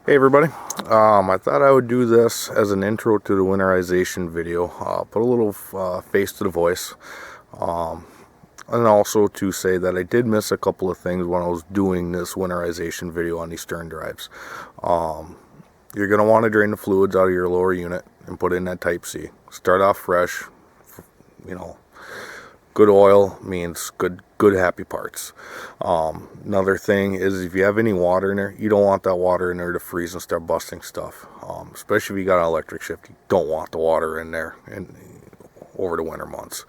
Hey everybody, I thought I would do this as an intro to the winterization video, put a little face to the voice, and also to say that I did miss a couple of things when I was doing this winterization video on these stern drives. You're going to want to drain the fluids out of your lower unit and put in that Type C. Start off fresh, you know. Good oil means good happy parts. Another thing is if you have any water in there, you don't want that water in there to freeze and start busting stuff. Especially if you got an electric shift, you don't want the water in there over the winter months.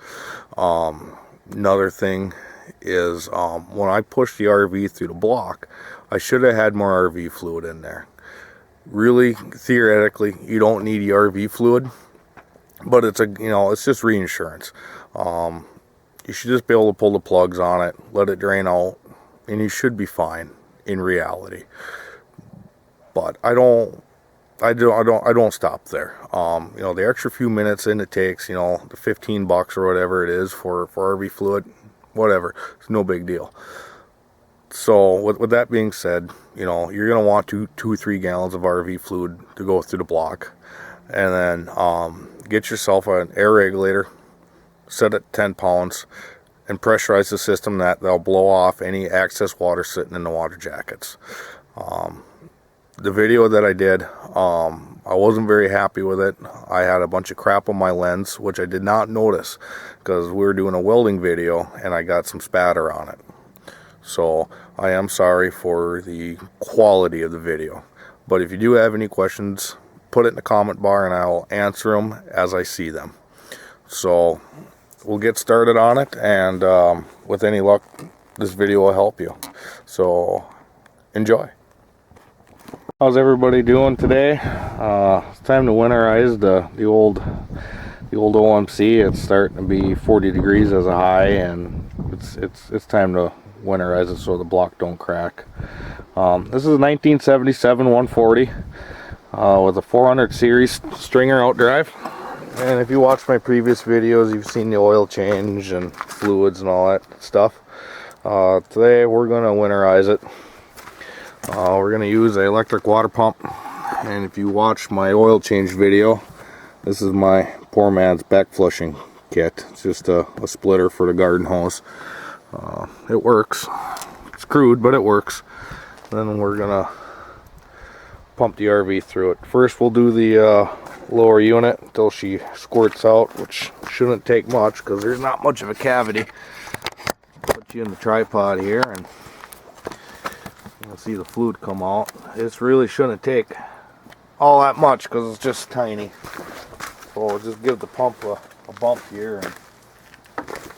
Another thing is when I pushed the RV through the block, I should have had more RV fluid in there. Really, theoretically, you don't need the RV fluid, but it's just reinsurance. You should just be able to pull the plugs on it, let it drain out, and you should be fine in reality. But I don't stop there. The extra few minutes in it takes, the $15 or whatever it is for RV fluid, whatever, it's no big deal. So with that being said, you're gonna want two or 3 gallons of RV fluid to go through the block, and then get yourself an air regulator. Set it 10 pounds and pressurize the system that'll blow off any excess water sitting in the water jackets. The video that I did, I wasn't very happy with it. I had a bunch of crap on my lens, which I did not notice because we were doing a welding video and I got some spatter on it. So I am sorry for the quality of the video. But if you do have any questions, put it in the comment bar and I'll answer them as I see them. So we'll get started on it, and with any luck, this video will help you. So enjoy. How's everybody doing today? It's time to winterize the old OMC. It's starting to be 40 degrees as a high, and it's time to winterize it so the block don't crack. This is a 1977 140 with a 400 series stringer outdrive. And if you watch my previous videos, you've seen the oil change and fluids and all that stuff. Today we're going to winterize it. We're going to use an electric water pump. And if you watch my oil change video, this is my poor man's back flushing kit. It's just a splitter for the garden hose. It works. It's crude, but it works. Then we're going to pump the RV through it. First we'll do the lower unit until she squirts out, which shouldn't take much because there's not much of a cavity. Put you in the tripod here and you'll see the fluid come out. This really shouldn't take all that much because it's just tiny. So we'll just give the pump a bump here and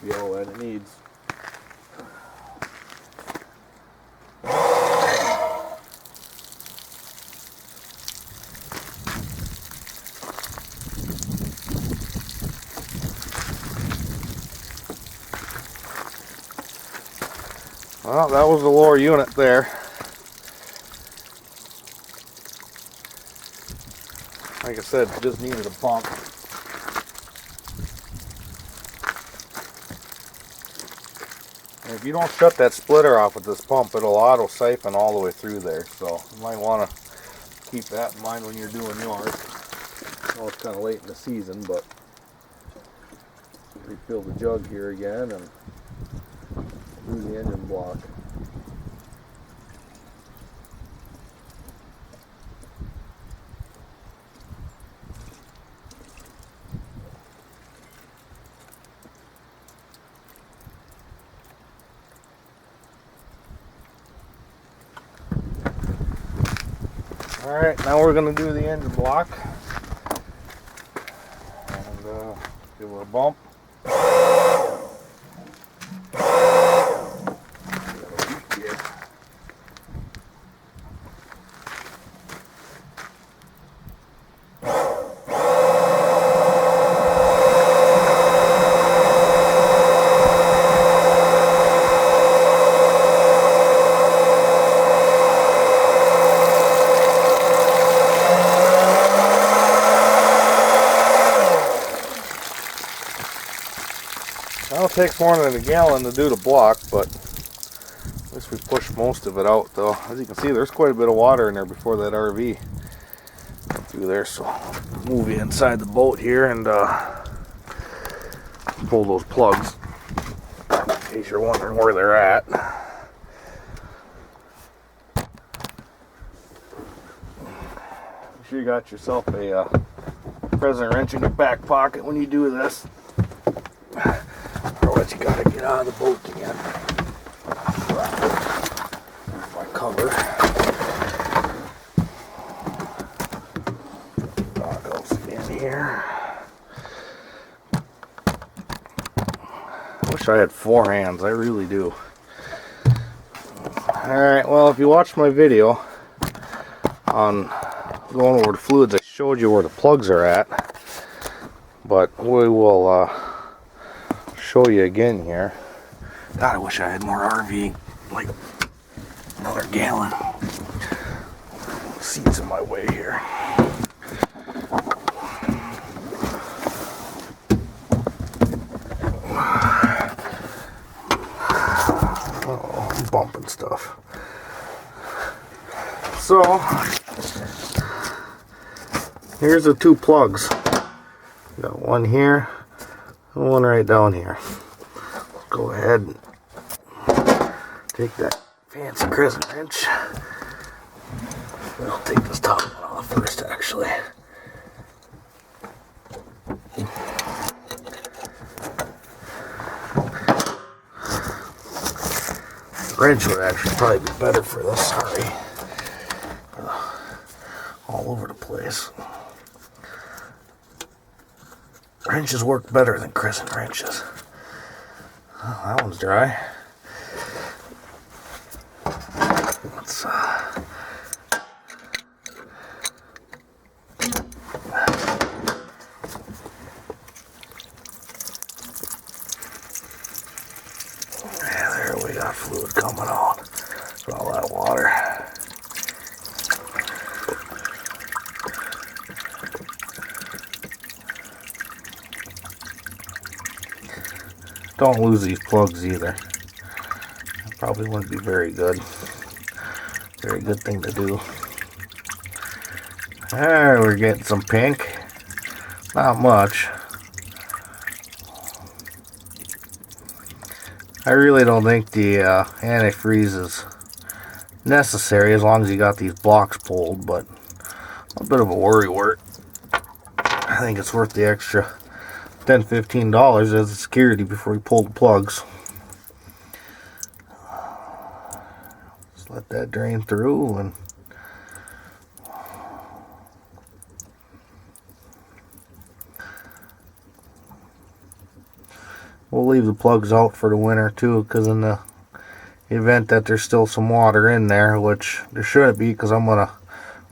be all that it needs. Well, that was the lower unit there. Like I said, it just needed a bump. And if you don't shut that splitter off with this pump, it'll auto siphon all the way through there. So you might want to keep that in mind when you're doing yours. I know it's kind of late in the season, but refill the jug here again and do the engine block. Alright, now we're going to do the engine block and give it a bump. Well, it takes more than a gallon to do the block, but at least we push washed most of it out though. As you can see, there's quite a bit of water in there before that RV went through there. So I'll move you inside the boat here and pull those plugs in case you're wondering where they're at. Make sure you got yourself a present wrench in your back pocket when you do this. Otherwise you gotta get out of the boat again. There's my cover. Goggles in here. I wish I had 4 hands, I really do. Alright, well, if you watched my video on going over the fluids, I showed you where the plugs are at. But we will show you again here. God, I wish I had more RV, like another gallon. Seats in my way here. Uh-oh, I'm bumping stuff. So, here's the 2 plugs. Got one here and one right down here. Go ahead and take that fancy crescent wrench. I'll take this top one off first, actually. The wrench would actually probably be better for this. Sorry. All over the place. Wrenches work better than crescent wrenches. Oh, that one's dry. Let's yeah, there we got fluid coming out. Got all that water. Don't lose these plugs either. Probably wouldn't be very good. Very good thing to do. Alright, we're getting some pink. Not much. I really don't think the antifreeze is necessary as long as you got these blocks pulled, but a bit of a worry wart. I think it's worth the extra $10-15 as a security before we pull the plugs. Just let that drain through and we'll leave the plugs out for the winter too, because in the event that there's still some water in there, which there shouldn't be because I'm going to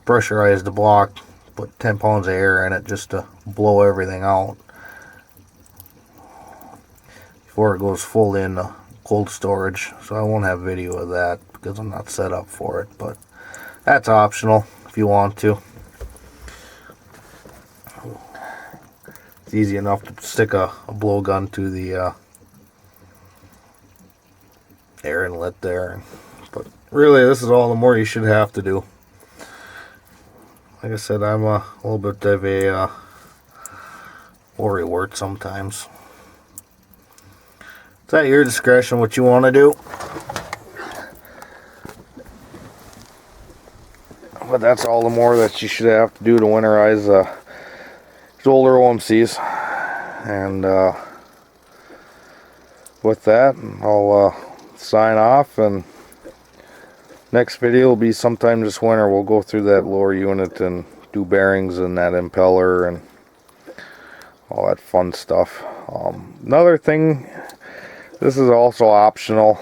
pressurize the block, put 10 pounds of air in it just to blow everything out before it goes full in cold storage. So I won't have video of that because I'm not set up for it, but that's optional if you want to. It's easy enough to stick a blowgun to the air inlet there, but really this is all the more you should have to do. Like I said, I'm a little bit of a worry wart sometimes. It's at your discretion what you want to do. But that's all the more that you should have to do to winterize these older OMCs. And with that, I'll sign off, and next video will be sometime this winter. We'll go through that lower unit and do bearings and that impeller and all that fun stuff. Another thing, this is also optional.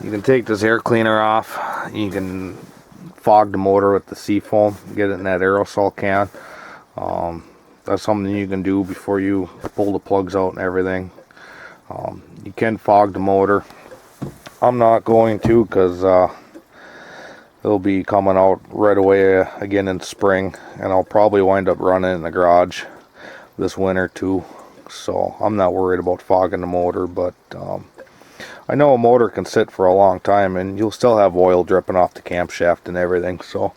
You can take this air cleaner off. You can fog the motor with the seafoam, get it in that aerosol can. That's something you can do before you pull the plugs out and everything. You can fog the motor. I'm not going to because it'll be coming out right away again in spring, and I'll probably wind up running in the garage this winter too. So I'm not worried about fogging the motor, but I know a motor can sit for a long time and you'll still have oil dripping off the camshaft and everything, so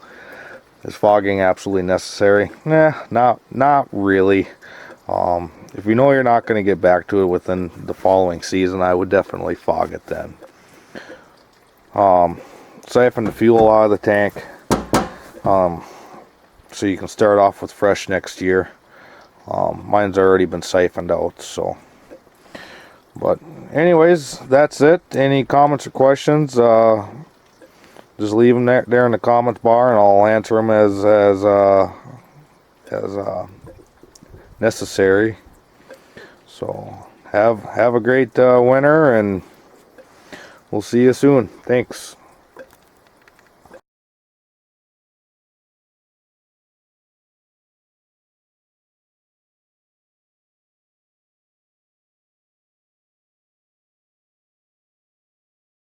is fogging absolutely necessary? Nah, not really. If you know you're not going to get back to it within the following season, I would definitely fog it then. Siphon the fuel out of the tank, so you can start off with fresh next year. Mine's already been siphoned out, so. But anyways, that's it. Any comments or questions, just leave them there in the comments bar, and I'll answer them as necessary. So have a great winter, and we'll see you soon. Thanks.